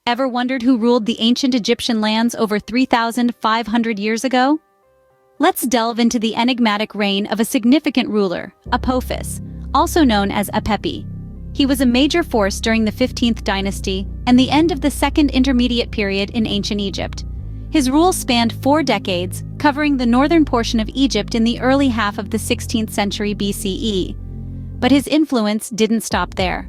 Ever wondered who ruled the ancient Egyptian lands over 3,500 years ago? Let's delve into the enigmatic reign of a significant ruler, Apophis, also known as Apepi. He was a major force during the 15th Dynasty and the end of the Second Intermediate Period in ancient Egypt. His rule spanned 4 decades, covering the northern portion of Egypt in the early half of the 16th century BCE. But his influence didn't stop there.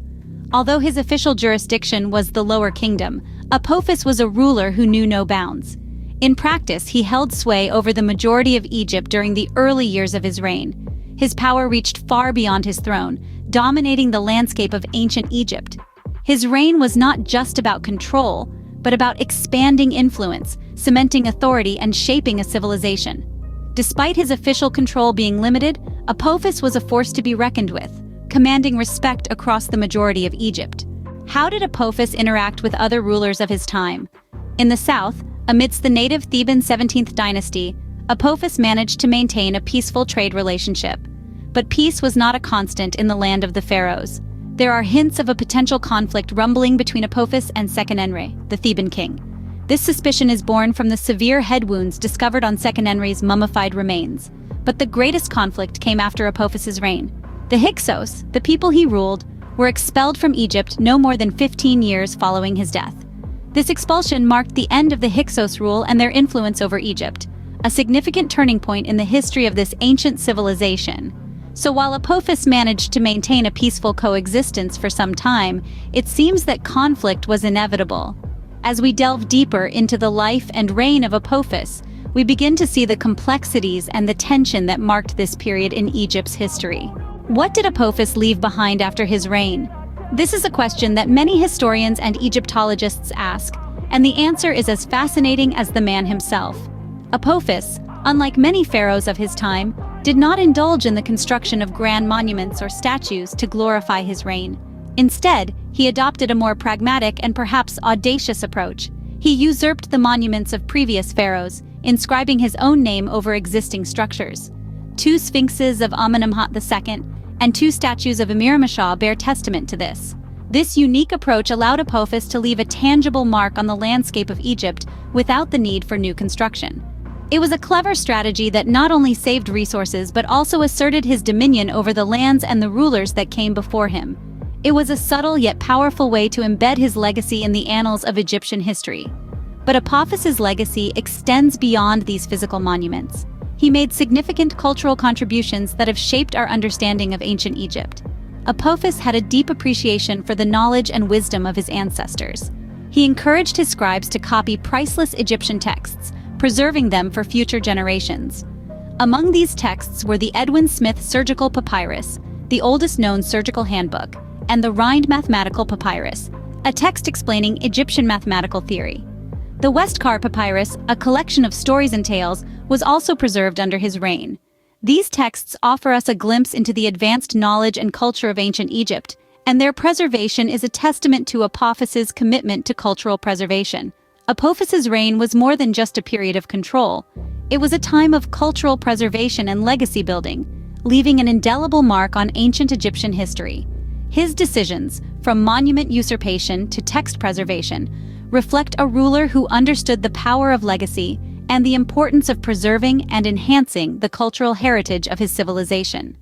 Although his official jurisdiction was the Lower Kingdom, Apophis was a ruler who knew no bounds. In practice, he held sway over the majority of Egypt during the early years of his reign. His power reached far beyond his throne, dominating the landscape of ancient Egypt. His reign was not just about control, but about expanding influence, cementing authority, and shaping a civilization. Despite his official control being limited, Apophis was a force to be reckoned with, commanding respect across the majority of Egypt. How did Apophis interact with other rulers of his time? In the south, amidst the native Theban 17th Dynasty, Apophis managed to maintain a peaceful trade relationship. But peace was not a constant in the land of the pharaohs. There are hints of a potential conflict rumbling between Apophis and Seqenenre, the Theban king. This suspicion is born from the severe head wounds discovered on Seqenenre's mummified remains. But the greatest conflict came after Apophis's reign. The Hyksos, the people he ruled, were expelled from Egypt no more than 15 years following his death. This expulsion marked the end of the Hyksos rule and their influence over Egypt, a significant turning point in the history of this ancient civilization. So while Apophis managed to maintain a peaceful coexistence for some time, it seems that conflict was inevitable. As we delve deeper into the life and reign of Apophis, we begin to see the complexities and the tension that marked this period in Egypt's history. What did Apophis leave behind after his reign? This is a question that many historians and Egyptologists ask, and the answer is as fascinating as the man himself. Apophis, unlike many pharaohs of his time, did not indulge in the construction of grand monuments or statues to glorify his reign. Instead, he adopted a more pragmatic and perhaps audacious approach. He usurped the monuments of previous pharaohs, inscribing his own name over existing structures. 2 sphinxes of Amenemhat II and 2 statues of Amenemhat bear testament to this. This unique approach allowed Apophis to leave a tangible mark on the landscape of Egypt without the need for new construction. It was a clever strategy that not only saved resources but also asserted his dominion over the lands and the rulers that came before him. It was a subtle yet powerful way to embed his legacy in the annals of Egyptian history. But Apophis's legacy extends beyond these physical monuments. He made significant cultural contributions that have shaped our understanding of ancient Egypt. Apophis had a deep appreciation for the knowledge and wisdom of his ancestors. He encouraged his scribes to copy priceless Egyptian texts, preserving them for future generations. Among these texts were the Edwin Smith Surgical Papyrus, the oldest known surgical handbook, and the Rind Mathematical Papyrus, a text explaining Egyptian mathematical theory. The Westcar Papyrus, a collection of stories and tales, was also preserved under his reign. These texts offer us a glimpse into the advanced knowledge and culture of ancient Egypt, and their preservation is a testament to Apophis's commitment to cultural preservation. Apophis's reign was more than just a period of control. It was a time of cultural preservation and legacy building, leaving an indelible mark on ancient Egyptian history. His decisions, from monument usurpation to text preservation, reflect a ruler who understood the power of legacy and the importance of preserving and enhancing the cultural heritage of his civilization.